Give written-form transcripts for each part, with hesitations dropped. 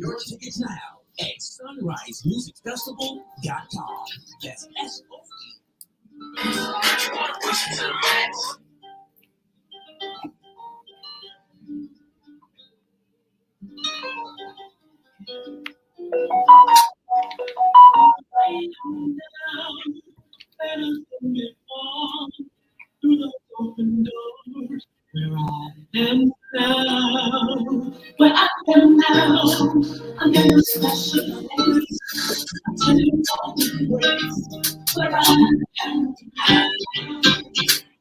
your tickets now at sunrisemusicfestival.com. That's SOE. Through the open doors where I am now. Where I am now, I'm in a special place. I'm telling all the grace where I am.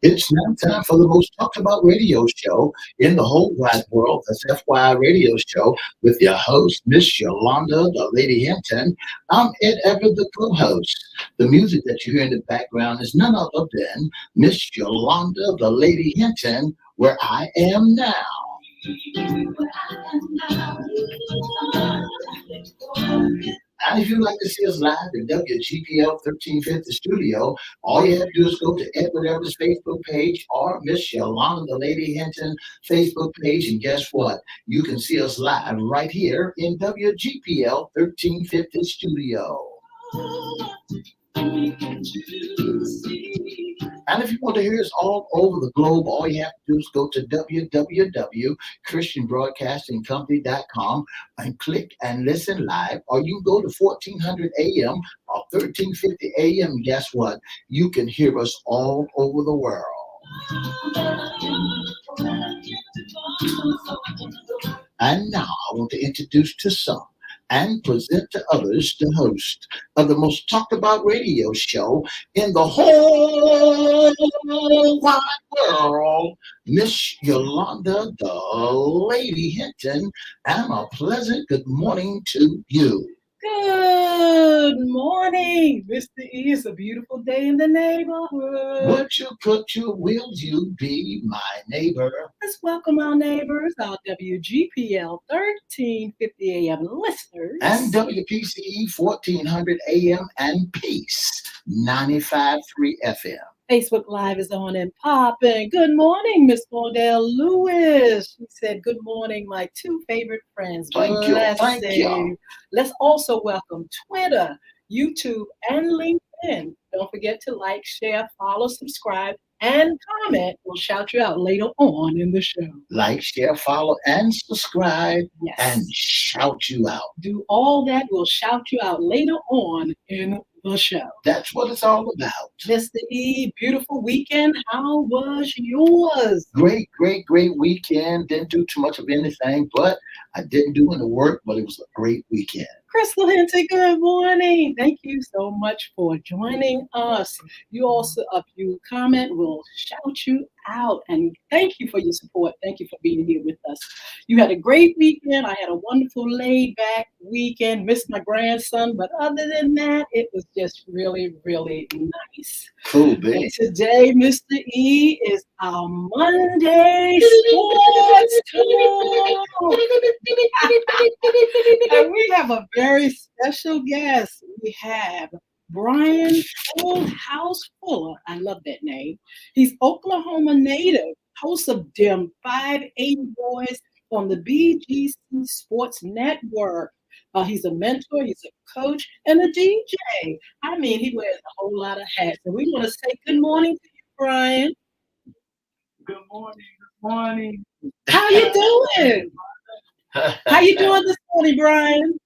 It's now time for the most talked about radio show in the whole wide world. That's FYI Radio Show with your host, Miss Yolanda, the Lady Hinton. I'm Ed Everett, the co-host. The music that you hear in the background is none other than Miss Yolanda, the Lady Hinton, where I am now. And if you'd like to see us live in WGPL 1350 studio, all you have to do is go to Edward Everett's Facebook page or Miss Yolanda, the Lady Hinton Facebook page. And guess what? You can see us live right here in WGPL 1350 studio. And if you want to hear us all over the globe, all you have to do is go to www.christianbroadcastingcompany.com and click and listen live. Or you go to 1400 AM or 1350 AM. Guess what? You can hear us all over the world. And now I want to introduce to some and present to others the host of the most talked about radio show in the whole wide world, Miss Yolanda, the Lady Hinton, and a pleasant good morning to you. Good morning, Mr. E. It's a beautiful day in the neighborhood. Would you put your will you be my neighbor? Let's welcome our neighbors, our WGPL 1350 AM listeners. And WPCE 1400 AM and Peace 95.3 FM. Facebook Live is on and popping. Good morning, Miss Cordell Lewis. She said, good morning, my two favorite friends. Thank you. Let's also welcome Twitter, YouTube, and LinkedIn. Don't forget to like, share, follow, subscribe, and comment. We'll shout you out later on in the show. Like, share, follow, and subscribe, yes, and shout you out. Do all that. We'll shout you out later on in the show. That's what it's all about. Mr. E, beautiful weekend. How was yours? Great weekend. Didn't do too much of anything, but I didn't do any work, but it was a great weekend. Crystal Hinton, good morning. Thank you so much for joining us. You also, if you comment, we'll shout you out. And thank you for your support. Thank you for being here with us. You had a great weekend. I had a wonderful laid-back weekend. Missed my grandson, but other than that, it was just really, really nice. Cool, babe. And today, Mr. E, is our Monday sports talk. And we have a very special guest. We have Brian Oldhouse Fuller. I love that name. He's Oklahoma native, host of Dem 580 Boys on the BGC Sports Network. He's a mentor, he's a coach, and a DJ. I mean, he wears a whole lot of hats. And we want to say good morning to you, Brian. Good morning. How you doing? How you doing this morning, Brian?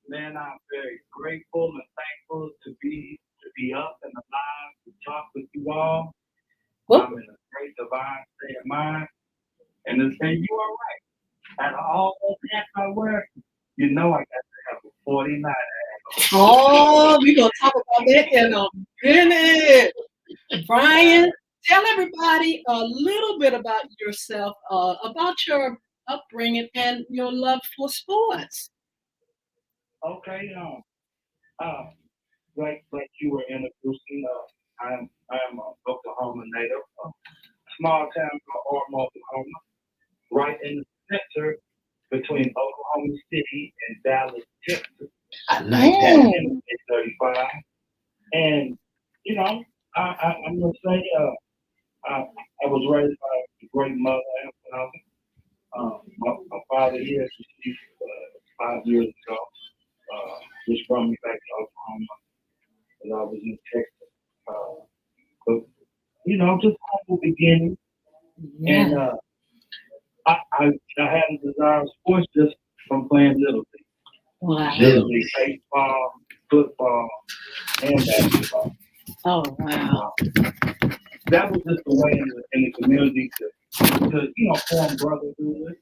Man, I'm very grateful and thankful to be up and alive to talk with you all. Well, I'm in a great divine state of mind. And you are right. Out of all those hats I wear, you know I got to have a 49 hat. Oh, we're going to talk about that in a minute. Brian, tell everybody a little bit about yourself, about your upbringing and your love for sports. Okay, like you were introducing, I am an Oklahoma native, small town called Orem, Oklahoma, right in the center between Oklahoma City and Dallas, Texas. I like that. In 35, and I'm gonna say, I was raised by a great mother and father. My father here, he's 5 years ago, which brought me back to Oklahoma when I was in Texas. But just humble beginning, and Yeah. I had a desire of sports just from playing little league, Wow. little league baseball, football, and basketball. Oh, wow. That was just the way in the community to form brotherhood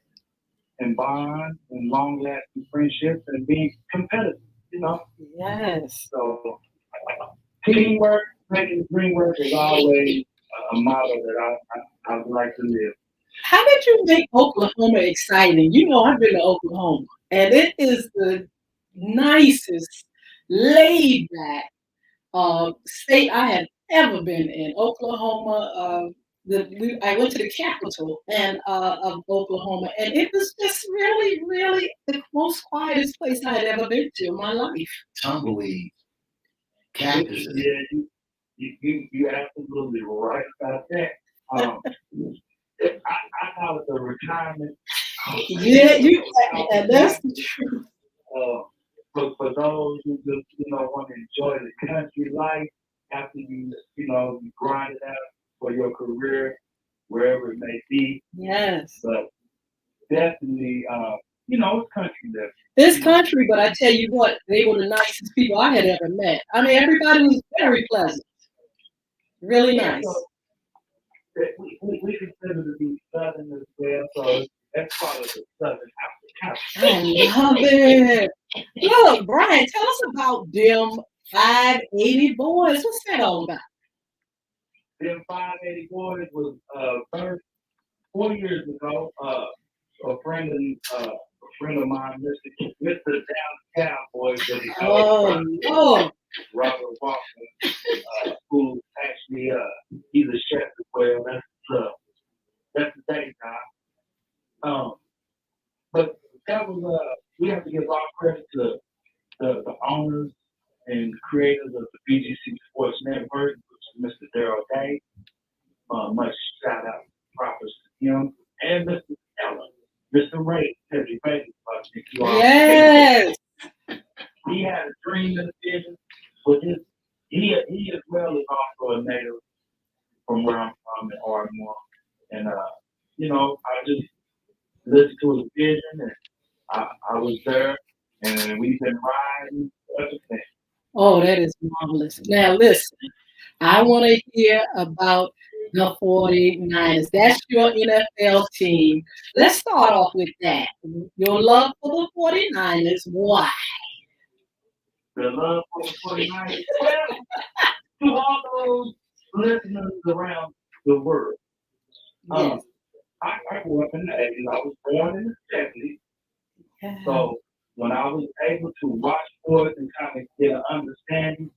and bonds and long lasting friendships and being competitive, you know. Yes. So teamwork, making the dream work is always a motto that I would like to live. How did you make Oklahoma exciting? You know, I've been to Oklahoma, and it is the nicest, laid back state I have ever been in. Oklahoma. I went to the capital of Oklahoma, and it was just really, really the most quietest place I had ever been to in my life. Tumbleweed, Yeah, cactuses. you absolutely right about that. Um, I call it the retirement. Yeah, and that's the truth. Uh, for those who just want to enjoy the country life after you grind it out for your career wherever it may be. Yes. But definitely, it's country that This you know. country, but I tell you what, they were the nicest people I had ever met. I mean, everybody was very pleasant, really Yeah, so nice. we consider to be southern as well, so that's part of the southern I hospitality. love it. Look, Brian, tell us about them 580 boys. What's that all about? Them 580 boys was first 4 years ago. A friend of mine, Mr. Dallas Cowboys, that he calls Oh, Lord. Robert Walker, who actually he's a chef as well. That's the day time. But that was we have to give all credit to the owners and creators of the BGC Sports Network, which is Mr. Darrell Day. Much shout out props to him and Mr. Ellen, Mr. Ray, Teddy Baby. I think you all Yes. he had a dream and a vision with his. He as well is also a native from where I'm from in Ardmore, and I just listened to his vision, and I was there, and we've been riding ever since. Oh, that is marvelous. Now, listen, I want to hear about the 49ers. That's your NFL team. Let's start off with that. Your love for the 49ers. Why? The love for the 49ers. Well, to all those listeners around the world, Yes. um, I grew up in the 80s. I was born in the 70s. Yeah. So when I was able to watch sports and kind of get an understanding,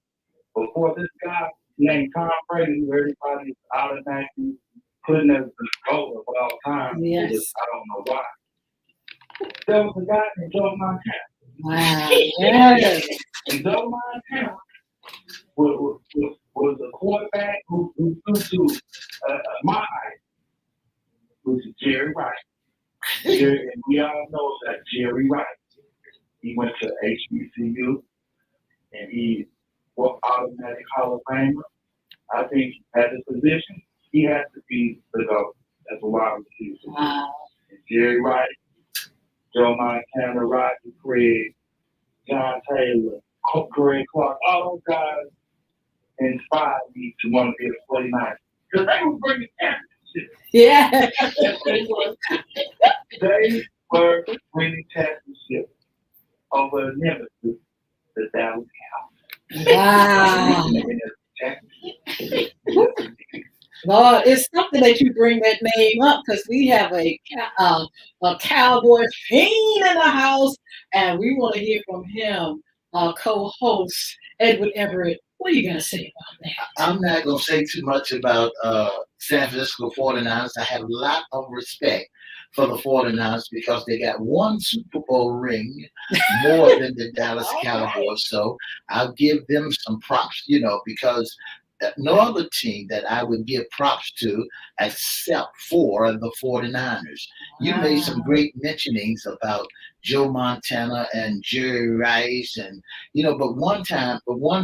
before this guy named Tom Brady, who everybody's automatically putting as the GOAT of all time, Yes. I don't know why. There was a guy named Joe Montana. Wow. Yes. And Joe Montana was a quarterback who threw to my height, which is Jerry Rice. And we all know that Jerry Rice. He went to HBCU and he was automatic Hall of Famer. I think at the position, he has to be the GOAT as a wide receiver. Wow. And Jerry Rice, Joe Montana, Roger Craig, John Taylor, Greg Clark, all those guys inspired me to want to be a 49er. Because they were bringing championships. Yeah. They were winning championships over the nemesis, the Dallas Wow. Cowboys. Lord, it's something that you bring that name up because we have a cowboy fiend in the house, and we want to hear from him, co-host Edward Everett. What are you gonna say about that? I'm not going to say too much about San Francisco 49ers. I have a lot of respect for the 49ers because they got one Super Bowl ring more than the Dallas All right. Cowboys. So I'll give them some props, because no other team that I would give props to except for the 49ers. You made some Wow. great mentionings about Joe Montana and Jerry Rice, and but one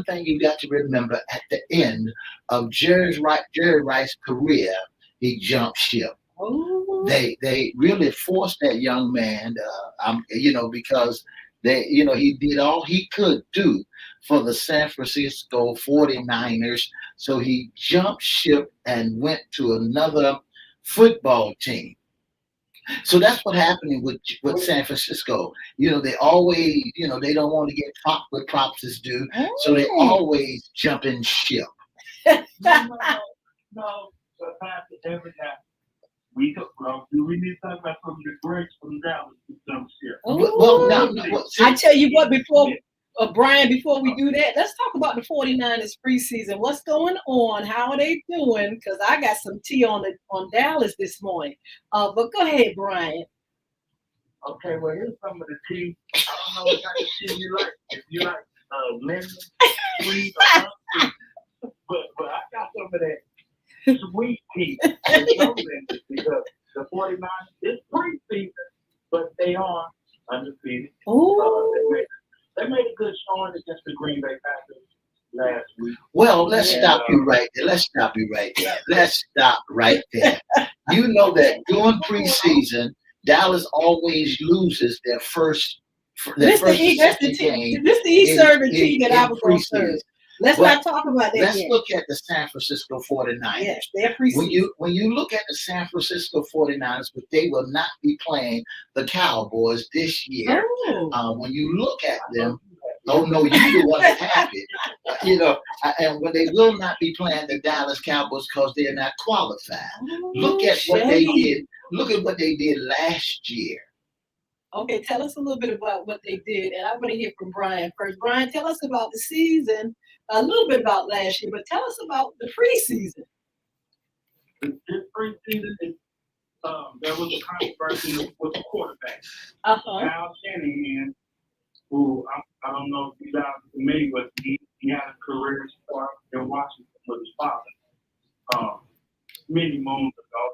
thing you got to remember at the end of Jerry Rice's career, he jumped ship. Oh, They really forced that young man, because he did all he could do for the San Francisco 49ers. So he jumped ship and went to another football team. So that's what happening with San Francisco. They always, they don't want to get caught with props is due. So they oh. always jump in ship. No, no, no, no. Sometimes every now we could, do we need to talk about some of the greats from Dallas who jumped ship? Well, now, Ooh. well, I see, tell you what, Brian, before we do that, let's talk about the 49ers preseason. What's going on? How are they doing? Because I got some tea on Dallas this morning. But go ahead, Brian. Okay, well, here's some of the tea. I don't know what kind of tea you like. If you like lemon, sweet, or unsweet. But I got some of that sweet tea with no lemon because the 49ers, it's preseason, but they are undefeated. Oh, They made a good showing against the Green Bay Packers last week. well, let's yeah. stop you right there. Let's stop you right there. Let's stop right there. You know that during preseason, Dallas always loses their Mr. first or E, that's the second tea. game Mr. E in, serving in, tea that I in was going to serve. preseason. Let's But not talk about that let's yet. look at the San Francisco 49ers. Yes, they're When preseason. you look at the San Francisco 49ers, but they will not be playing the Cowboys this year. Oh, When you look at them, oh no, you the one that happy. And when they will not be playing the Dallas Cowboys because they're not qualified. Look oh, at what they shady. did. Look at what they did last year. Okay, tell us a little bit about what they did, and I want to hear from Brian first. Brian, tell us about the season, a little bit about last year, but tell us about the preseason. This preseason, there was a controversy with the quarterback, Uh-huh. Kyle Shanahan, who I don't know if you guys are familiar with. He had a career start in Washington with his father many moons ago.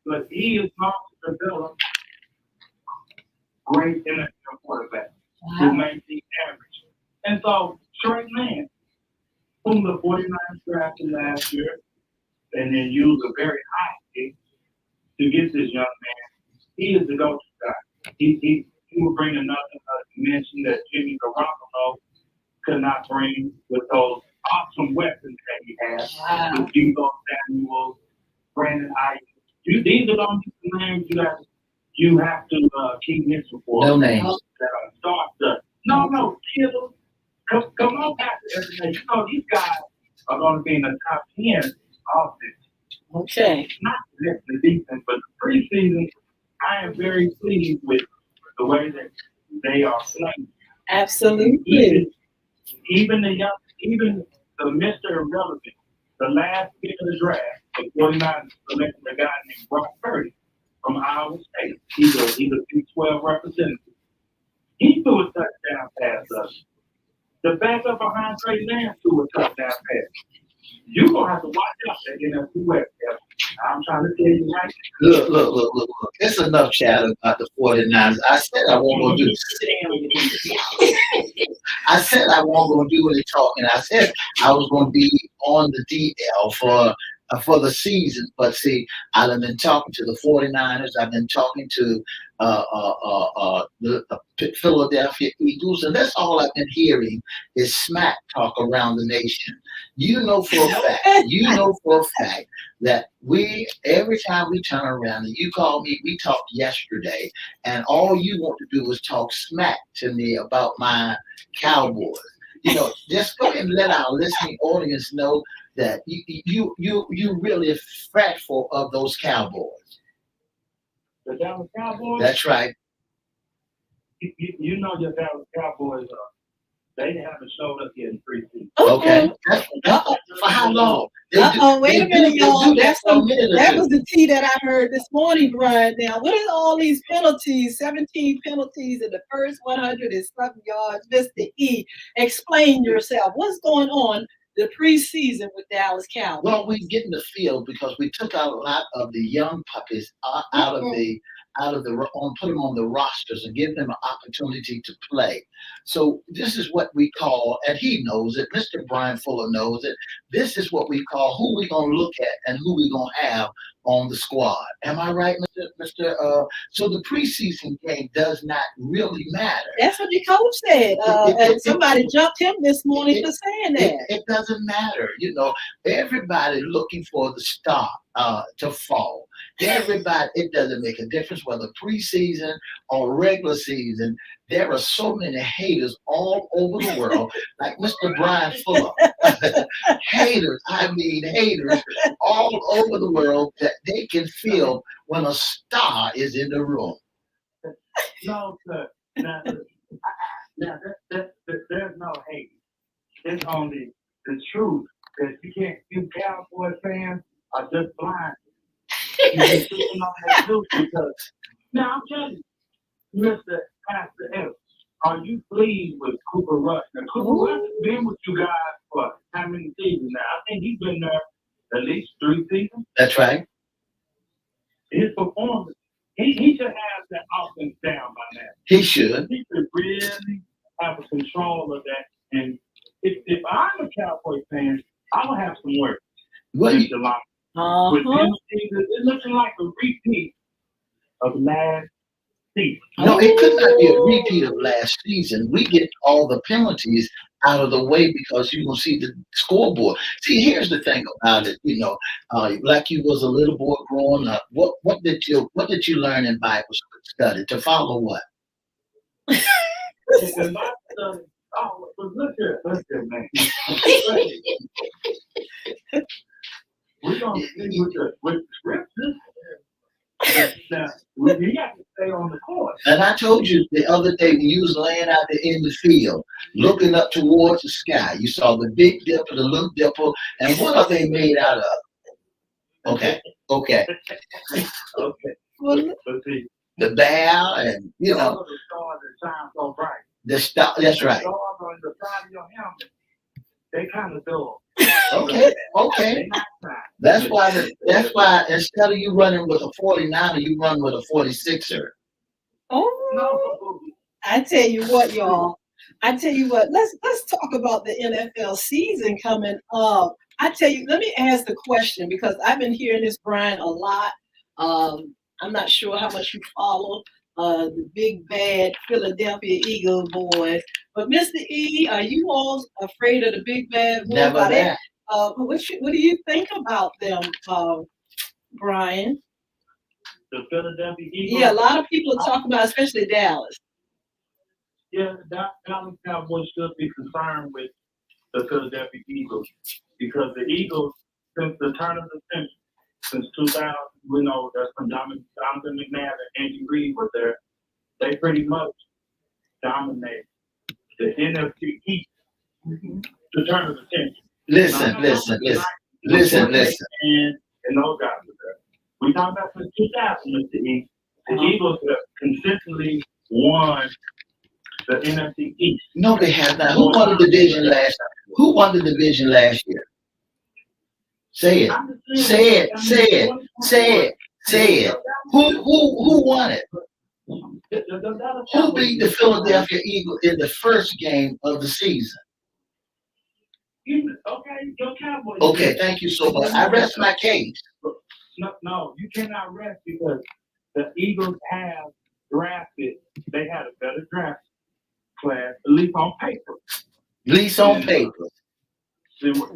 But he is not to develop great NFL quarterback who Wow. maintain average. And so Trey Lance, whom the 49ers drafted last year, and then used a very high pick to get this young man, he is the go-to guy. He will bring another dimension that Jimmy Garoppolo could not bring with those awesome weapons that he has. Wow. With Debo Samuel, Brandon Ayuk. These are the only names you have to keep missing for. No names. That are start. No, Kittle. Come on, Pastor Everett. You know these guys are going to be in the top 10 offense. Okay. Not just the defense, but the preseason. I am very pleased with the way that they are playing. Absolutely. Even the Mr. Irrelevant, the last pick of the draft, the 49ers selected a guy named Brock Purdy from Iowa State. He's a Big 12 representative. He threw a touchdown pass us. The backup behind Trey Lance threw a touchdown pass. You're going to have to watch out that NFC West. I'm trying to tell you right now. Look. It's enough chatter about the 49ers. I said I won't go do I said I won't go do any talking. I said I was going to be on the DL for the season. But see, I've been talking to the 49ers. I've been talking to the Philadelphia Eagles, and that's all I've been hearing is smack talk around the nation. You know for a fact that every time we turn around and you call me, we talked yesterday, and all you want to do is talk smack to me about my Cowboys. Just go ahead and let our listening audience know that you really fretful of those Cowboys. The Dallas Cowboys. That's right. You know your Dallas Cowboys they haven't showed up yet in preseason. Okay. For how long? Wait a minute, y'all. That was was the tea that I heard this morning, Brian. Now, what is all these penalties? 17 penalties in the first 100 and something yards. Mr. E, explain yourself. What's going on? the preseason with Dallas Cowboys? Well, we get in the field because we took out a lot of the young puppies out of Mm-mm. the put them on the rosters and give them an opportunity to play. So this is what we call, and he knows it. Mr. Brian Fuller knows it. This is what we call who we gonna look at and who we gonna have on the squad. Am I right, Mister? So the preseason game does not really matter. That's what the coach said. And somebody jumped him this morning it, for saying it, that. it doesn't matter. Everybody looking for the star to fall. Everybody, it doesn't make a difference whether preseason or regular season. There are so many haters all over the world, like Mr. Brian Fuller. Haters, I mean haters, all over the world that they can feel when a star is in the room. No, sir. Now, there's no hate. It's only the truth that you Cowboy fans are just blind. You're just sitting on that truth because, now I'm telling you, Mr. Pastor F, are you pleased with Cooper Rush? Now, Cooper Rush has been with you guys for how many seasons now? I think he's been there at least 3 seasons. That's right. His performance, he should have that offense down by now. He should. He should really have a control of that. And if I'm a Cowboy fan, I would have some work Well, with Yolanda. With Uh-huh. penalties, it's looking like a repeat of last season. no, it could not be a repeat of last season. We get all the penalties out of the way because you will see the scoreboard. See, here's the thing about it. Like you was a little boy growing up. What did you learn in Bible study to follow what? And my son, but look here, man. We're gonna see with the scriptures. Now, we got to stay on the course. And I told you the other day when you was laying out there in the field, looking up towards the sky, you saw the big dipper, the little dipper, and what are they made out of? Okay. Okay. Well, But see, The bear and those are the stars that shine so bright. the star. That's right. The stars on the side of your helmet, they kind of dull. Okay. They not shine. That's why instead of you running with a 49er, you run with a 46er. oh, No, I tell you what, y'all. I tell you what. Let's talk about the NFL season coming up. I tell you, let me ask the question because I've been hearing this, Brian, a lot. I'm not sure how much you follow the big bad Philadelphia Eagles boys, but Mr. E, are you all afraid of the big bad wolf? Never Are they- that. what do you think about them, Brian? the Philadelphia Eagles. Yeah, a lot of people are talking about, especially Dallas. Yeah, Dallas Cowboys should be concerned with the Philadelphia Eagles because the Eagles, since the turn of the century, since 2000, we know that when Donovan McNabb and Andy Reid were there, they pretty much dominated the NFC East. The turn of the century. Listen. And those guys were there. We talk about since 2000, Mr. E. The Eagles have consistently won the NFC East. No, they have not. Who won the division last? Who won the division last year? Say it. Say it. Who won it? Who beat the Philadelphia Eagles in the first game of the season? Okay, your Cowboys. Okay, thank you so much. I rest my case. No, you cannot rest because the Eagles have drafted. They had a better draft class, at least on paper. Lease on paper.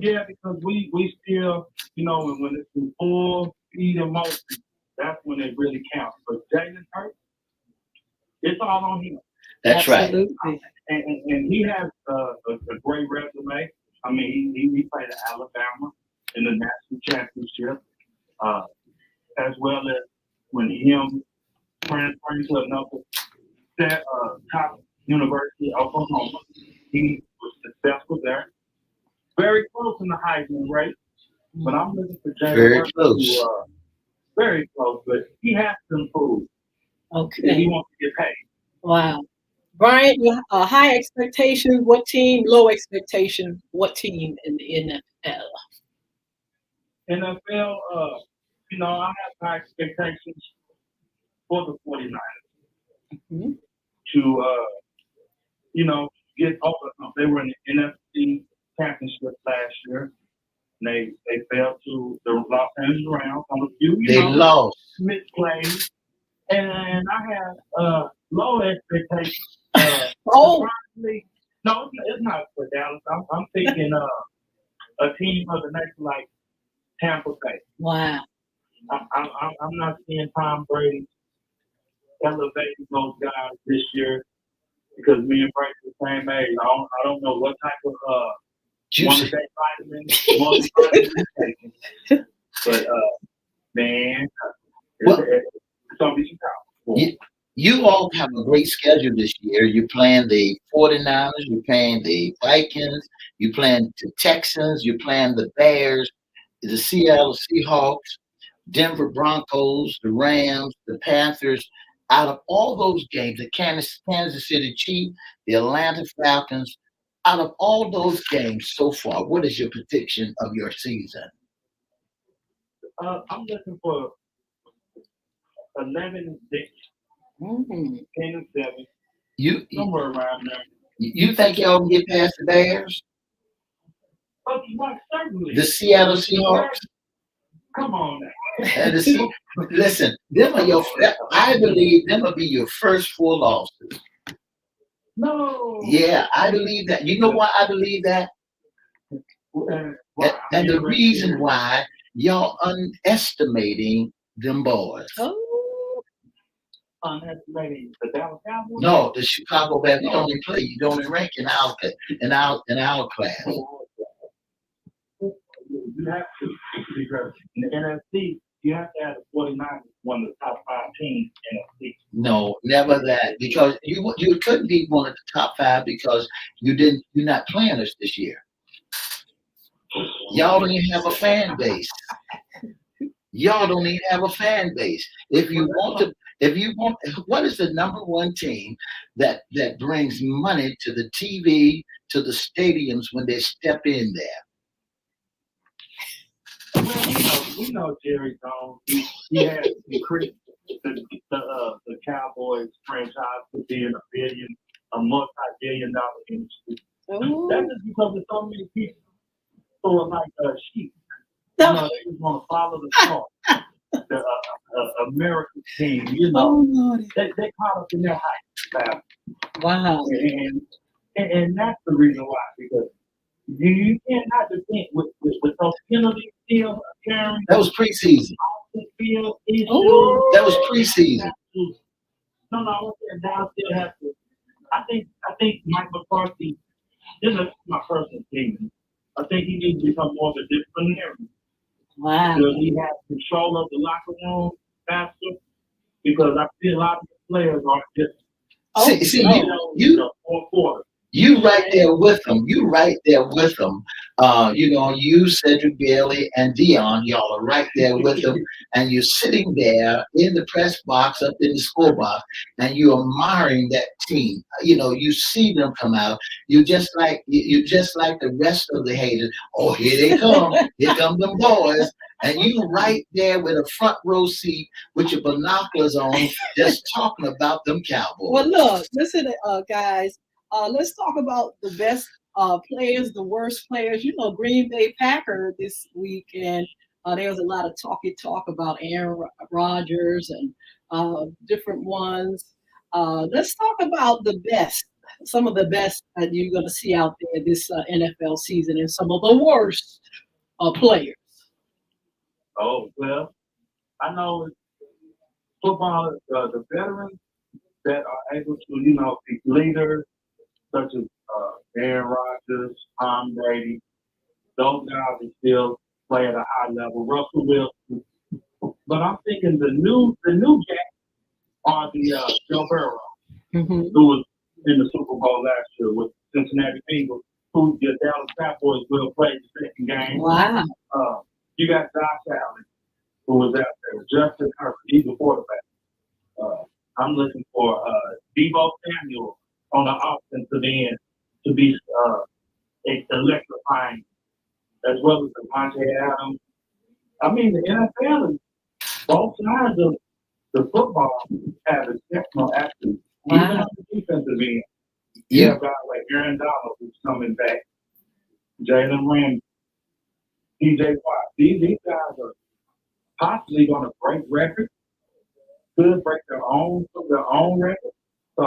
Yeah, because we still, when it's in full speed and motion, that's when it really counts. But Jalen Hurts, it's all on him. That's right. Absolutely. And he has a great resume. I mean, he played at Alabama in the national championship, as well as when him transferring to another top university, Oklahoma, he was successful there. Very close in the Heisman race, but I'm looking for Jalen Very Hurts close. to, very close, but he has to improve if Okay. he wants to get paid. Wow. Brian, high expectations. What team? Low expectations. What team in the NFL? NFL, I have high expectations for the 49ers Mhm. to, get over. They were in the NFC Championship last year. And they fell to the Los Angeles Rams on a few, They lost. misplays. And I have low expectations. Oh, Surprisingly, no, it's not for Dallas. I'm thinking a team of the next like Tampa Bay. wow. I'm not seeing Tom Brady elevate those guys this year because me and Brady the same age. I don't know what type of one Juicy. day vitamins, multivitamins he's taking, but man, Well, it's gonna be Chicago. you, you all have a great schedule this year. You're playing the 49ers, you're playing the Vikings, you're playing the Texans, you're playing the Bears, the Seattle Seahawks, Denver Broncos, the Rams, the Panthers. Out of all those games, the Kansas City Chiefs, the Atlanta Falcons, out of all those games so far, what is your prediction of your season? I'm looking for 11-6, Mhm. 10-7, You somewhere around there. you think y'all can get past the Bears, But what certainly the Seattle the Seahawks, Bears, come on now. and the listen? Them are your. I believe them will be your first full losses. No. Yeah, I believe that. You know why I believe that? And, And, well, I and mean, the right reason here, why y'all underestimating them boys. Oh, underestimating the Dallas Cowboys. No, the Chicago Bears. You only play. You don't rank in our class. You have to because in the NFC, you have to have the 49ers one of the top five teams in the NFC. No, never that. Because you couldn't be one of the top five because you didn't. You're not playing us this year. Y'all don't even have a fan base. Y'all don't even have a fan base. If you want, what is the number one team that brings money to the TV to the stadiums when they step in there? Well, we know Jerry Jones. He has increased the Cowboys franchise to being a multi-billion dollar industry. That's oh, just because there's so many people who are like sheep. no. They just want to follow the star. The American team, Oh, Lordy. they caught up in their hype, Wow. and that's the reason why because you cannot defend with those penalties still occurring, That was preseason. field issues. Oh, That was preseason. No, I'm saying Dallas still has to. I think Mike McCarthy. This is my personal opinion. I think he needs to become more of a disciplinarian wow. because he has control of the locker room faster. Because I see a lot of the players are just Oh, See, no. you fourth quarter. you right there with them. You right there with them. You, Cedric Bailey, and Dion, y'all are right there with them, and you're sitting there in the press box, up in the score box, and you're admiring that team. You see them come out. You just like the rest of the haters. Oh, here they come. Here come them boys. And you right there with a front row seat with your binoculars on, just talking about them Well, Cowboys. look, listen, guys. Let's talk about the best players, the worst players. Green Bay Packer this week, and there was a lot of talk about Aaron Rodgers and different ones. Let's talk about the best, some of the best that you're going to see out there this NFL season, and some of the worst players. Oh well, I know football, the veterans that are able to, be leaders such as Aaron Rodgers, Tom Brady. Those guys are still play at a high level. Russell Wilson, but I'm thinking the new jack are the Joe Burrow, Hmm. who was in the Super Bowl last year with Cincinnati Bengals, who the Dallas Cowboys will play the second game. Wow. You got Josh Allen, who was out there. Justin Herbert, he's a quarterback. Uh, I'm looking for Debo Samuel on the offensive end to be electrifying, as well as Devontae Adams. I mean, the NFL is both sides of the football have exceptional athletes. Even Wow. on the defensive end, you You have guys like Aaron Donald who's coming back, Jalen Ramsey, TJ Watt. These guys are possibly going to break records, could break their own record. So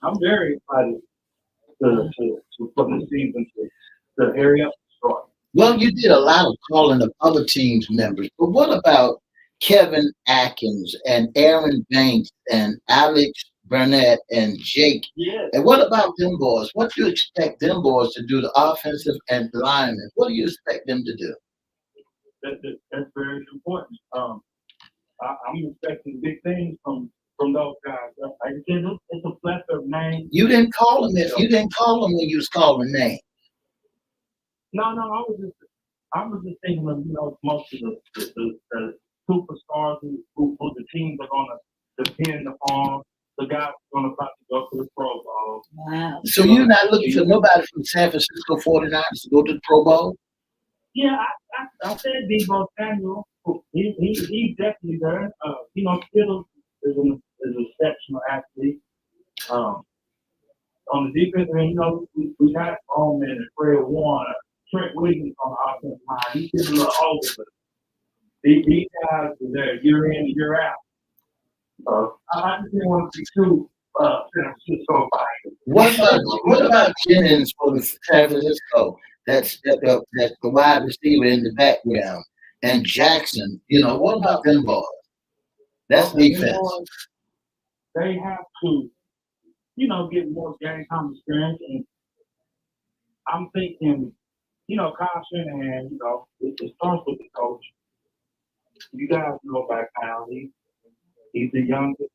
I'm very excited for the season to hurry up and start. well, you did a lot of calling of other teams members, but what about Kevin Atkins and Aaron Banks and Alex Burnett and Jake? Yes, And what about them boys? What do you expect them boys to do? The offensive and linemen. What do you expect them to do? that's very important. I'm expecting big things from those guys. Like I said, it's a plethora of names. You didn't call them. You didn't call them when you was calling names. No, I was just thinking of most of the superstars who the teams are gonna depend upon. The guys who are gonna about to go to the Pro Bowl. Wow. So you're not looking for nobody from San Francisco 49ers to go to the Pro Bowl? Yeah, I said Debo Samuel. He's definitely there. Still is an exceptional athlete. Um, on the defense end, we got Bowman and Fred Warner, Trent Williams on the offensive line. He's getting a little older, but these guys are there year in and year out. I just didn't want to be too San Francisco biased. What about Jennings for the San Francisco? That's the wide receiver in the background. And Jackson, what about them boys? That's defense. They have to, get more game time experience. And I'm thinking, Kyle Shanahan, it starts with the coach. You guys know about Kyle. He's the youngest.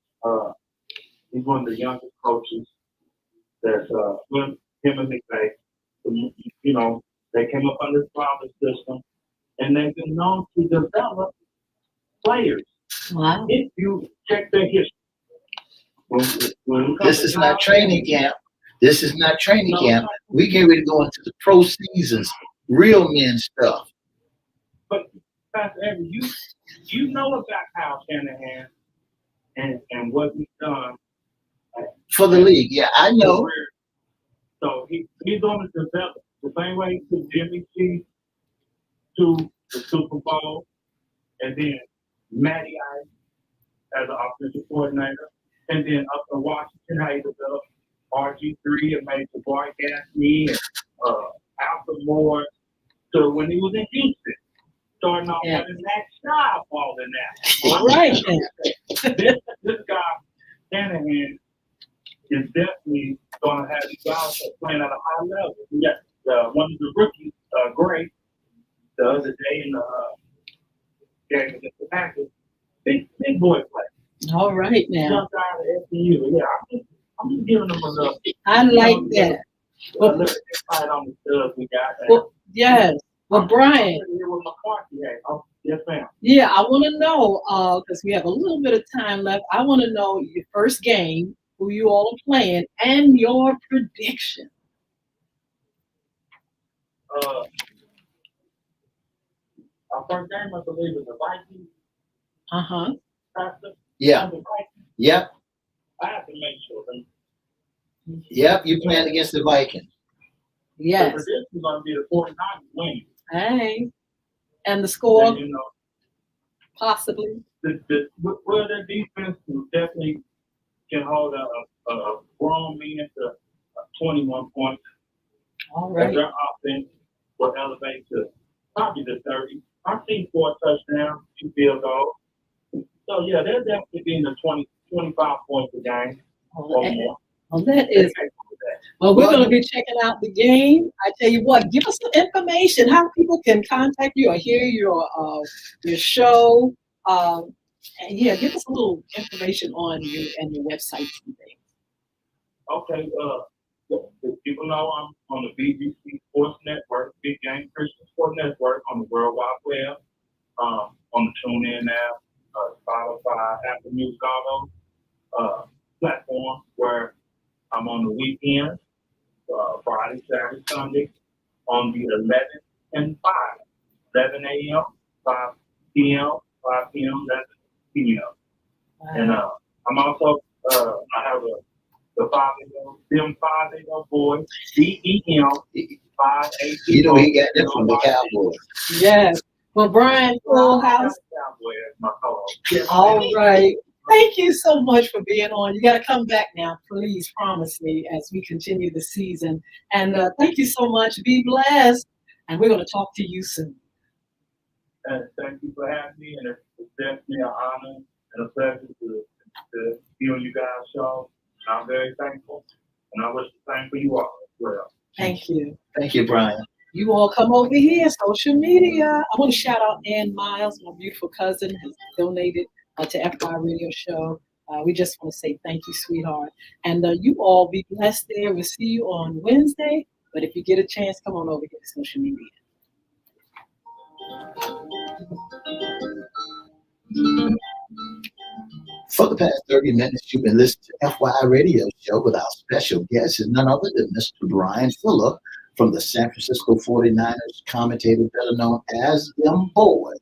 He's one of the youngest coaches. That's with him and McVay. They came up under the father system, and they've been known to develop players. Wow. If you check their history, This is not training camp. This is not training camp. We get ready to go into the pro seasons, real men stuff. But Pastor Evans, you know about Kyle Shanahan and what he's done For the league. Yeah, I know. career. So he's going to develop the same way he took Jimmy G to the Super Bowl, and then Matty Ice as an offensive coordinator, and then up in Washington, how he developed RG3 and made Jabari Gaffney and Alfred Moore. So when he was in Houston, starting off Yeah. having that shot ball in that. All right. This guy, Shanahan, is definitely going to have these guys that are playing at a high level. We got one of the rookies, Gray, the other day in the game against the Packers. Big boy play. All right now. Jumped out of SCU. Yeah, I'm just giving them a little, I like that. a little insight on the stuff we got. Well, yes. Well, Brian, Here with McCarthy. Hey, yes, ma'am. yeah, I want to know, because we have a little bit of time left. I want to know your first game, who you all are playing, and your prediction. Our first game, I believe, is the Vikings. Uh-huh. Pastor. Yeah. The Vikings. Yep. I have to make sure. Yep. You playing against the Vikings. The Yes. prediction is going to be the 49ers winning. Hey. And the score, And, possibly. well, their defense definitely can hold a grown man to 21 points. All And right. their offense will elevate to probably the 30. I've seen 4 touchdowns, 2 field goals. So, yeah, they'll definitely be in the 20, 25 points a game or more. Well, that is. Well, we're going to be checking out the game. I tell you what, give us some information how people can contact you or hear your show. And yeah, give us a little information on you and your website and things. Okay, if people know I'm on the BBC Sports Network, Big Game Christian Sports Network on the World Wide Web, on the TuneIn app, Spotify, Apple Music, all those platforms where I'm on the weekend, Friday, Saturday, Sunday, on the 11th and 5, 11 a.m., 5 p.m., 5 p.m., 11 p.m. And I'm also, I have the 5-year-old, them 5-year-old boys, DEM, 5 You know, he got that from the Cowboys. Yes. Well, Brian, Full House. Cowboy as my co-host. All right. Thank you so much for being on. You got to come back now, please. Promise me as we continue the season. And thank you so much. Be blessed. And we're going to talk to you soon. And thank you for having me. And it's definitely an honor and a pleasure to be on you guys' show. I'm very thankful. And I wish the same for you all as well. Thank you. Thank you, Brian. You all come over here, social media. I want to shout out Ann Miles, my beautiful cousin, has donated to FY Radio Show. We just want to say thank you, sweetheart. And you all be blessed there. We'll see you on Wednesday. But if you get a chance, come on over here to social media. For the past 30 minutes, you've been listening to FYI Radio Show with our special guest is none other than Mr. Brian Fuller from the San Francisco 49ers, commentator better known as Them Boys.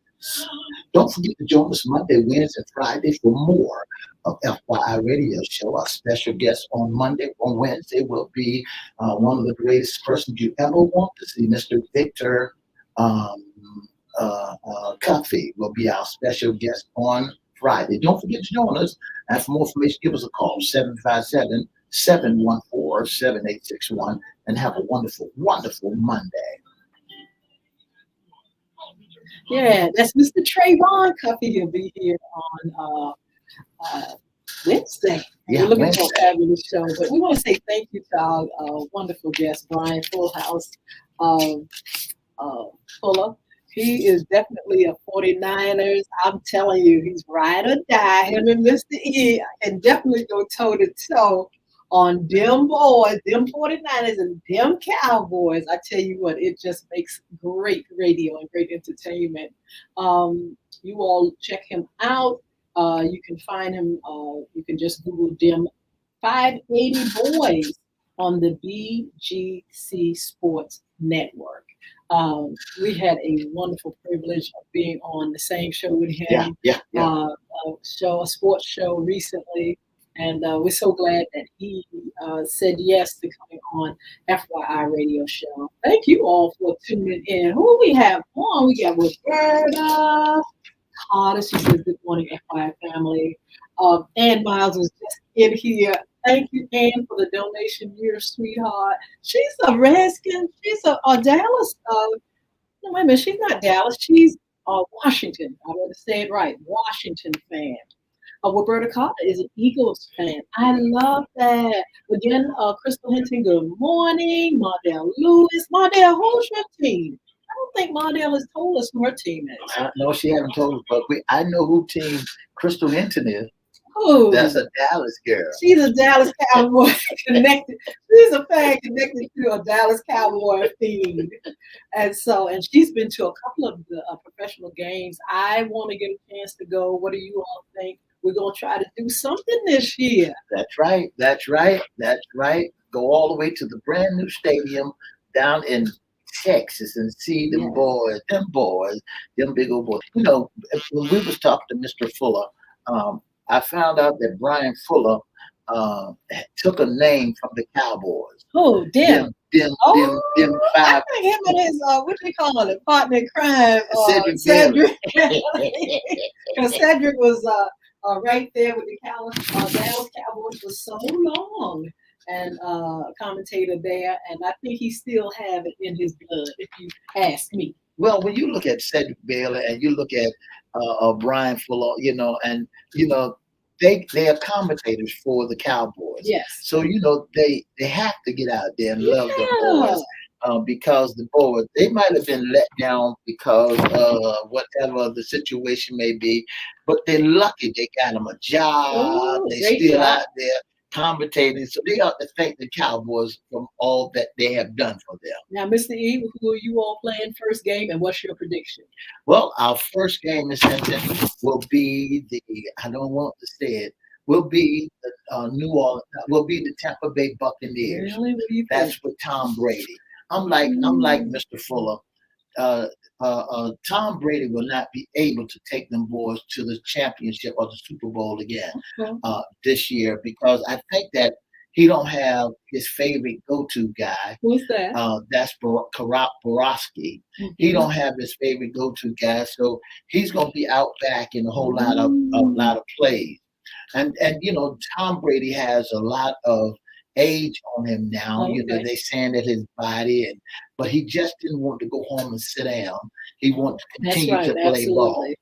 Don't forget to join us Monday, Wednesday, and Friday for more of FYI Radio Show. Our special guest on Monday, on Wednesday will be one of the greatest persons you ever want to see, Mr. Victor Cuffey will be our special guest on Friday. Don't forget to join us. And for more information, give us a call, 757-714-7861, and have a wonderful, wonderful Monday. Yeah, that's Mr. Trayvon Cuffey. He'll be here on Wednesday. Yeah, we're looking Wednesday. for a fabulous show. But we want to say thank you to our wonderful guest, Brian Full House Fuller. He is definitely a 49ers. I'm telling you, he's ride or die. Him and Mr. E can definitely go toe to toe on them boys, them 49ers and them Cowboys. I tell you what, it just makes great radio and great entertainment. You all check him out. You can find him, you can just Google them 580 Boys on the BGC Sports Network. We had a wonderful privilege of being on the same show with him. Yeah. A sports show recently, and we're so glad that he said yes to coming on FYI Radio Show. Thank you all for tuning in. Who we have on? We got Roberta Carter. She says, "Good morning, FYI family." Ann Miles was just in here. Thank you, Ann, for the donation. You're a sweetheart. She's a Redskin. She's a Dallas. No, wait a minute. She's not Dallas. She's Washington. I want to say it right. Washington fan. Roberta Carter is an Eagles fan. I love that. Again, Crystal Hinton, good morning. Mardell Lewis. Mardell, who's your team? I don't think Mardell has told us who her team is. No, she haven't told us, but I know who team Crystal Hinton is. Ooh. That's a Dallas girl. She's a Dallas Cowboy connected. She's a fan connected to a Dallas Cowboy team. And she's been to a couple of the professional games. I want to get a chance to go. What do you all think? We're going to try to do something this year. That's right. Go all the way to the brand new stadium down in Texas and see them boys, them big old boys. You know, when we was talking to Mr. Fuller, I found out that Brian Fuller took a name from the Cowboys. Oh, them five. I think him and his what they call it, partner in crime, Cedric. Because Cedric was right there with the Dallas Cowboys for so long, and commentator there, and I think he still have it in his blood, if you ask me. Well, when you look at Cedric Baylor and you look at Brian Fuller, they are commentators for the Cowboys. Yes. So they have to get out there and love the boys. Because the boys, they might have been let down because whatever the situation may be, but they're lucky they got them a job. They're still out there commentating, so they ought to thank the Cowboys for all that they have done for them. Now, Mr. E, who are you all playing first game, and what's your prediction? Well, our first game in Hinton will be I don't want to say it, will be the New Orleans, will be the Tampa Bay Buccaneers. Really? What do you think? That's with Tom Brady. I'm like Mm, Mr. Fuller. uh, Tom Brady will not be able to take them boys to the championship or the Super Bowl again okay. this year because I think that he don't have his favorite go-to guy. Who's that? That's Borowski. He Mhm. don't have his favorite go-to guy, so he's going to be out back in a whole Mm, lot of plays. And Tom Brady has a lot of age on him now. okay. They saying that his body, but he just didn't want to go home and sit down. He wanted to That's continue right. to play ball. Absolutely.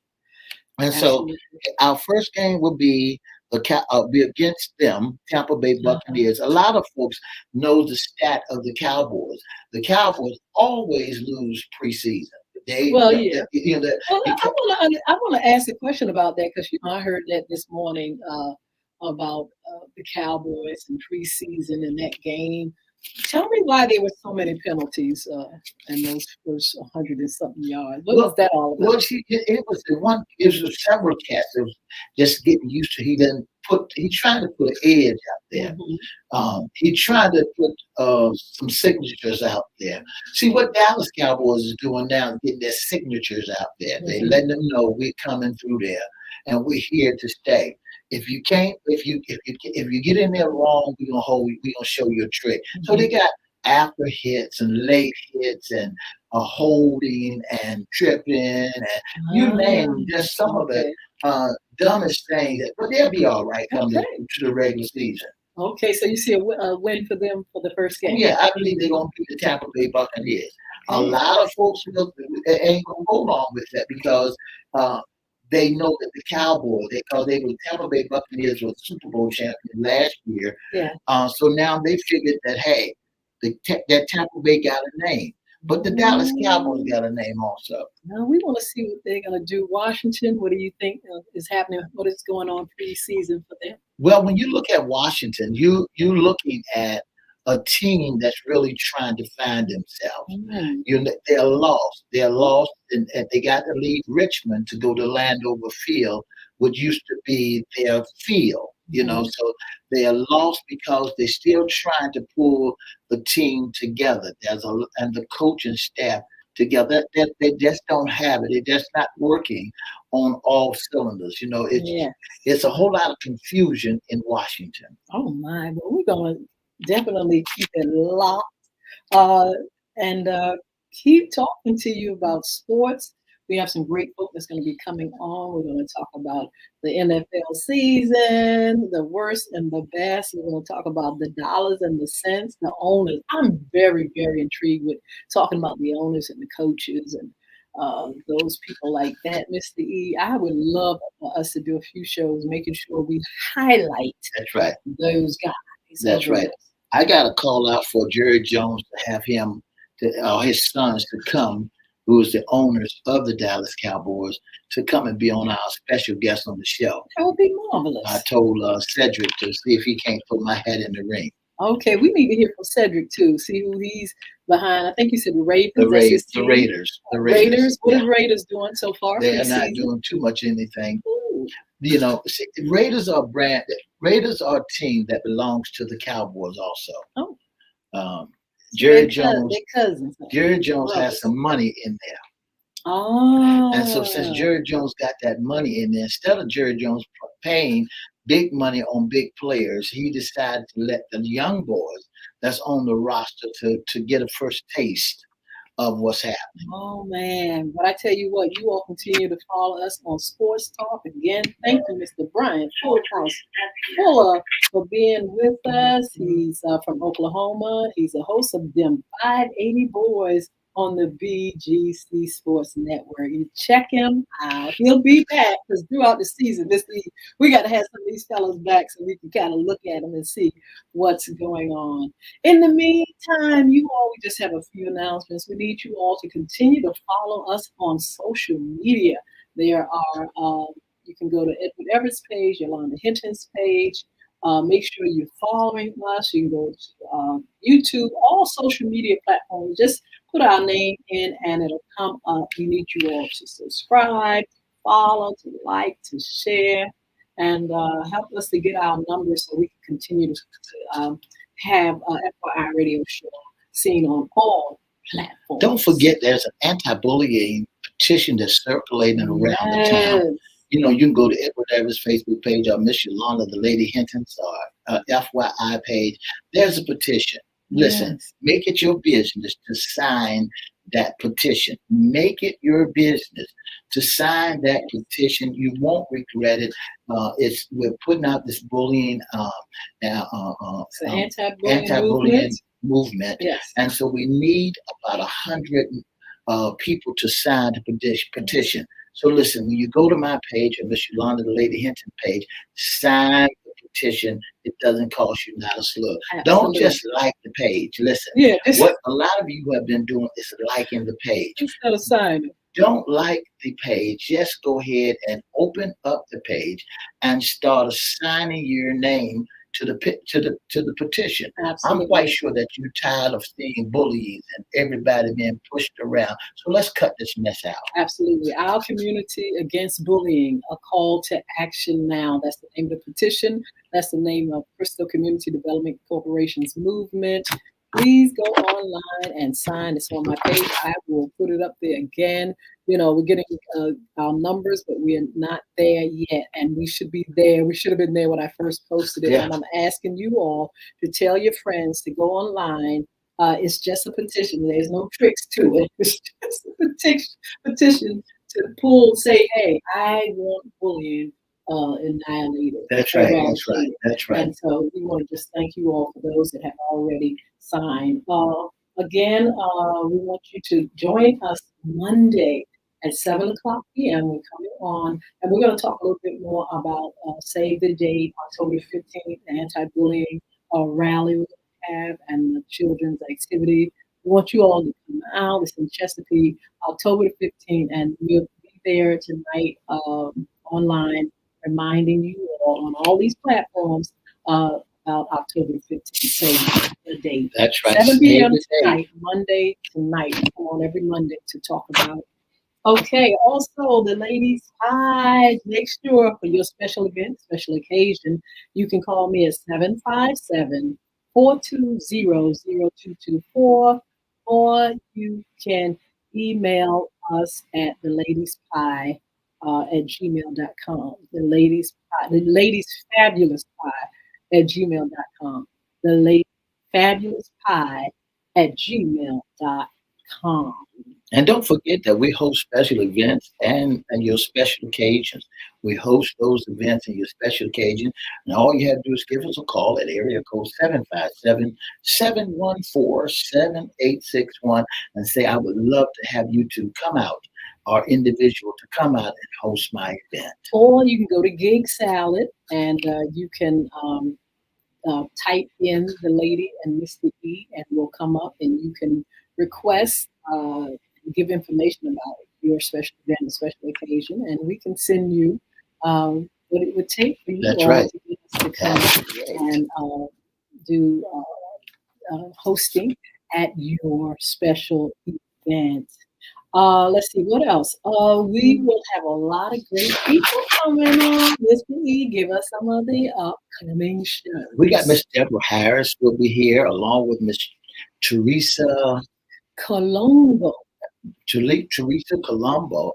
And so Absolutely. our first game will be against them, Tampa Bay Uh-huh. Buccaneers. A lot of folks know the stat of the Cowboys. The Cowboys always lose preseason. They, Well, the, yeah. the, you know, the, Well, because I want to ask a question about that because I heard that this morning about the Cowboys and preseason in that game. Tell me why there were so many penalties in those first 100 and something yards. What was well, that all well, about? it was the one. It was several cats. It was just getting used to. He didn't put. He tried to put an edge out there. Hmm. He tried to put some signatures out there. See what Dallas Cowboys is doing now, is getting their signatures out there. They Hmm. letting them know we're coming through there and we're here to stay. If you can't, if you get in there wrong, we're gonna show you a trick. So Hmm. they got after hits and late hits and holding and tripping and you Ah, name just some of the okay. uh, dumbest things. But they'll be all right come Okay. to the regular season. Okay. So you see a win for them for the first Oh, game. yeah, I believe they're gonna beat the Tampa Bay Buccaneers. A Okay. lot of folks ain't gonna go along with that because uh, they know that the Cowboys, because they were Tampa Bay Buccaneers was Super Bowl champion last year. Yeah. So now they figured that hey, that Tampa Bay got a name, but the Dallas Cowboys Mm. got a name also. Now we want to see what they're going to do. Washington, what do you think is happening? What is going on preseason for them? Well, when you look at Washington, you're looking at a team that's really trying to find themselves. Mm. They're lost. They're lost, and they got to leave Richmond to go to Landover Field, which used to be their field. Mhm. So they are lost because they're still trying to pull the team together. And the coaching staff together. They just don't have it. They're just not working on all cylinders. Yeah. It's a whole lot of confusion in Washington. Oh my. Well, we're going to definitely keep it locked uh, and keep talking to you about sports. We have some great folk that's going to be coming on. We're going to talk about the NFL season, the worst and the best. We're going to talk about the dollars and the cents, the owners. I'm very, very intrigued with talking about the owners and the coaches and those people like that, Mr. E. I would love for us to do a few shows making sure we highlight That's right. those guys That's over right. there. I got a call out for Jerry Jones to have his sons to come, who is the owners of the Dallas Cowboys, to come and be on our special guest on the show. That would be I marvelous. told Cedric to see if he can't put my hat in the ring. Okay, we need to hear from Cedric too. See who he's behind. I think you said the The Ravens. That's his The team. Raiders, the Raiders. Raiders. What Yeah, is Raiders doing so far they are not preseason? doing too much anything. Ooh. See, Raiders are a brand. Raiders are a team that belongs to the Cowboys also. Oh, Um, so Jerry Jones. they're cousins. Huh? Jerry Jones has Brothers. some money in there. And so since Ah, Jerry Jones got that money in there, instead of Jerry Jones paying big money on big players, he decided to let the young boys that's on the roster to get a first taste of what's happening. oh man. But I tell you what, you all continue to follow us on Sports Talk. Again, thank you, Mr. Brian Fuller, for being with us. He's from Oklahoma. He's a host of them 580 Boys on the BGC Sports Network. You check him out. He'll be back because throughout the season, we got to have some of these fellas back so we can kind of look at them and see what's going on. In the meantime, you all, we just have a few announcements. We need you all to continue to follow us on social media. There are, you can go to Edward Everett's page, Yolanda Hinton's page. Make sure you're following us. You can go to YouTube, all social media platforms. Just put our name in and it'll come up. We need you all to subscribe, follow, to like, to share. and help us to get our numbers so we can continue to have FYI radio show seen on all Don't platforms. forget, there's an anti-bullying petition that's circulating around the town. Yes. You know, you can go to Edward Everett's Facebook page or Miss Yolanda, the Lady Hinton's FYI page. There's a petition. Listen, Yes. make it your business to sign that petition. Make it your business to sign that petition. You won't regret it. We're putting out this bullying, It's an anti-bullying movement. anti-bullying movement, Yes. and so we need about 100 people to sign the petition. So listen, when you go to my page or Miss Yolanda, the Lady Hinton page, sign the petition. It doesn't cost you not a slug. Don't Absolutely. just like the page. Listen, Yeah, just what a lot of you have been doing is liking the page. instead of signing. Don't like the page. Just go ahead and open up the page and start assigning your name to the petition. Absolutely. I'm quite sure that you're tired of seeing bullies and everybody being pushed around. So let's cut this mess out. Absolutely. Our community against bullying, a call to action now. That's the name of the petition. That's the name of Crystal Community Development Corporation's movement. Please go online and sign. It's on my page. I will put it up there again. You know, we're getting our numbers, but we are not there yet. And we should be there. We should have been there when I first posted it. Yeah. And I'm asking you all to tell your friends to go online. It's just a petition. There's no tricks to it. It's just a petition to say, hey, I want bullying annihilated. That's right. That's right. That's right. And so we want to just thank you all for those that have already signed. Again, we want you to join us Monday at 7 o'clock p.m. We're coming on, and we're going to talk a little bit more about Save the Date, October 15th, the anti-bullying rally we're going to have, and the children's activity. We want you all to come out. It's in Chesapeake, October the 15th, and we'll be there tonight online, reminding you all on all these platforms about October 15th, save the date. That's right. 7 p.m. Save the date. tonight, Monday tonight. Come on every Monday to talk about it. Okay, also the ladies' pie. Make sure for your special event, special occasion, you can call me at 757-420-0224, or you can email us at the ladies' pie at gmail.com. The ladies fabulous pie at gmail.com. The ladies fabulous pie at gmail.com. And don't forget that we host special events and your special occasions. We host those events and your special occasion. And all you have to do is give us a call at area code 757-714-7861 and say, I would love to have you to come out, or individual to come out and host my event. Or you can go to Gig Salad and you can type in the lady and Mr. E, and we'll come up, and you can request give information about your special event, a special occasion, and we can send you what it would take for you That's all right. to get us to come and do hosting at your special event. Let's see what else. We will have a lot of great people coming on. Mr. E, give us some of the upcoming shows. We got Miss Deborah Harris will be here, along with Miss Teresa Colombo. Teresa Colombo,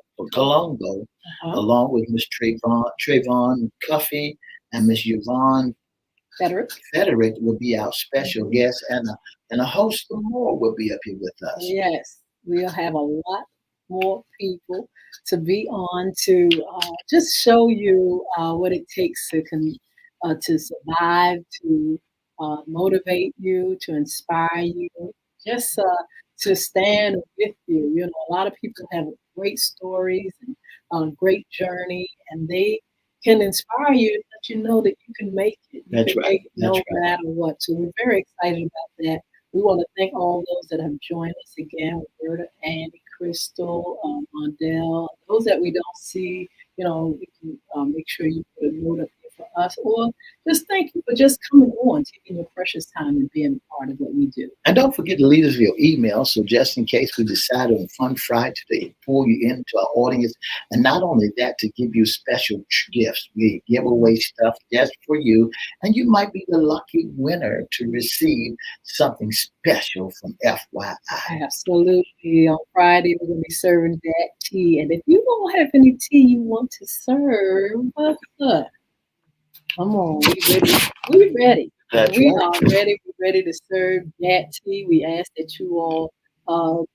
along with Miss Trayvon Cuffey and Miss Yvonne Frederick will be our special guest, and a host of more will be up here with us. Yes, we'll have a lot more people to be on to just show you what it takes to survive, to motivate you, to inspire you, just to stand with you. You know, a lot of people have great stories and great journey, and they can inspire you, let you know that you can make it. That's right. No matter what. So we're very excited about that. We want to thank all those that have joined us again, Roberta, Andy, Crystal, Mondell, those that we don't see. You know, we can make sure you put a note up there for us, or just thank you for just coming on, taking your precious time and being a part of what we do. And don't forget to leave us your email. So just in case we decide on Fun Friday to pull you into our audience. And not only that, to give you special gifts. We give away stuff just for you. And you might be the lucky winner to receive something special from FYI. Absolutely. On Friday, we're going to be serving that tea. And if you don't have any tea you want to serve, come on, we ready. We ready. That's We right. are ready. We're ready to serve that tea. We ask that you all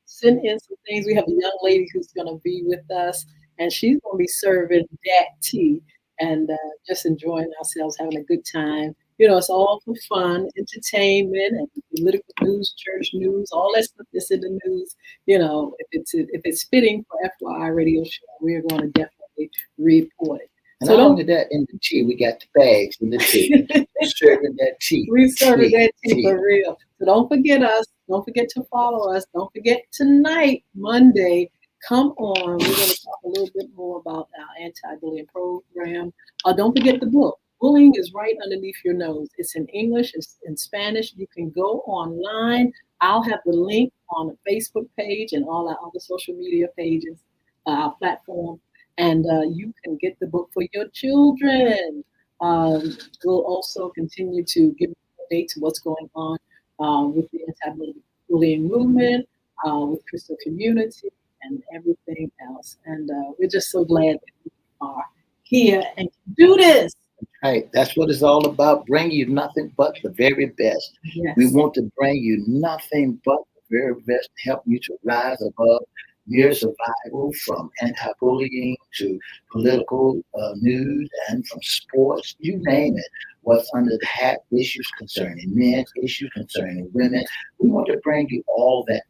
send in some things. We have a young lady who's going to be with us, and she's going to be serving that tea and just enjoying ourselves, having a good time. You know, it's all for fun, entertainment, and political news, church news, all that stuff that's in the news. You know, if it's fitting for FYI radio show, we're going to definitely report it. And So not don't only that, in the tea, we got the bags in the tea. Serving that tea. we serving that tea tea. for real. So don't forget us. Don't forget to follow us. Don't forget tonight, Monday. Come on. We're going to talk a little bit more about our anti-bullying program. Don't forget the book. Bullying is right underneath your nose. It's in English. It's in Spanish. You can go online. I'll have the link on the Facebook page and all our other social media pages, our platform. And you can get the book for your children. We'll also continue to give updates to what's going on with the anti-bullying movement, with Crystal Community, and everything else. And we're just so glad that we are here and can do this. Right. That's what it's all about. Bring you nothing but the very best. Yes. We want to bring you nothing but the very best to help you to rise above mere survival, from anti-bullying to political news and from sports, you name it. What's under the hat, issues concerning men, issues concerning women. We want to bring you all that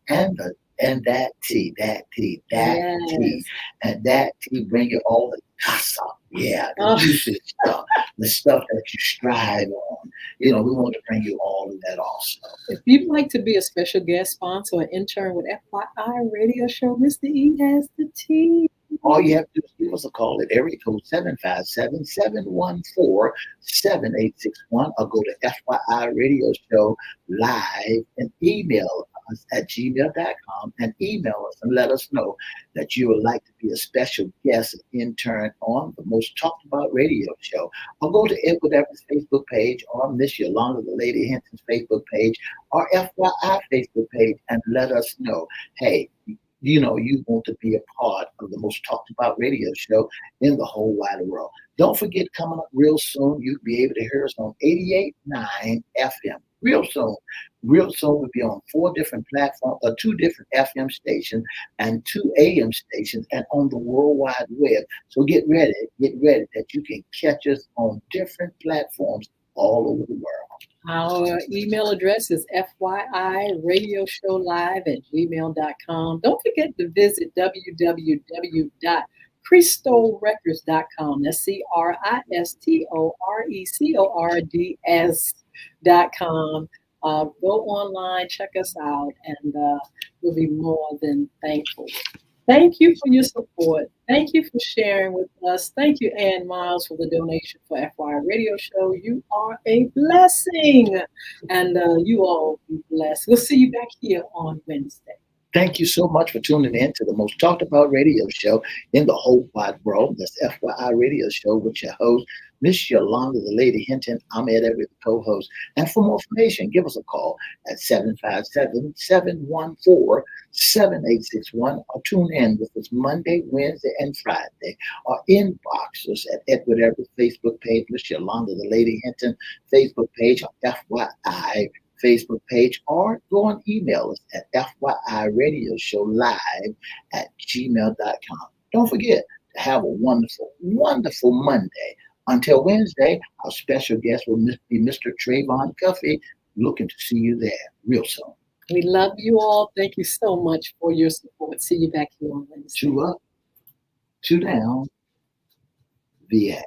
and that tea, tea, and that tea bring you all the gossip. Yeah, the juicy stuff, the stuff that you strive on. You know, we want to bring you all of that also. If you'd like to be a special guest sponsor or intern with FYI Radio Show, Mr. E has the tea. All you have to do is give us a call at area code 757-714-7861 or go to FYI Radio Show Live and email us at gmail.com and email us and let us know that you would like to be a special guest intern on the most talked about radio show. Or go to Everette's Facebook page or Miss Yolanda, the Lady Hinton's Facebook page or FYI Facebook page and let us know, hey, you know, you want to be a part of the most talked about radio show in the whole wide world. Don't forget, coming up real soon, you'll be able to hear us on 88.9 FM. Real soon. We'll be on 4 different platforms, or 2 different FM stations and 2 AM stations and on the World Wide Web. So get ready that you can catch us on different platforms all over the world. Our email address is FYIRadioShowLive@gmail.com. Don't forget to visit www.CristoRecords.com. That's CRISTORECORDS.com. Go online, check us out, and we'll be more than thankful. Thank you for your support. Thank you for sharing with us. Thank you, Ann Miles, for the donation for FYI Radio Show. You are a blessing, and you all be blessed. We'll see you back here on Wednesday. Thank you so much for tuning in to the most talked about radio show in the whole wide world. That's FYI Radio Show with your host, Miss Yolanda, the Lady Hinton. I'm Ed Everett, the co-host. And for more information, give us a call at 757-714-7861 or tune in with us Monday, Wednesday, and Friday. Or inbox us at Edward Everett Facebook page, Miss Yolanda, the Lady Hinton Facebook page, or FYI Facebook page, or go and email us at FYIRadioShowLive@gmail.com. Don't forget to have a wonderful, wonderful Monday. Until Wednesday, our special guest will be Mr. Trayvon Cuffey. Looking to see you there real soon. We love you all. Thank you so much for your support. See you back here on Wednesday. 2 up, 2 down, VA.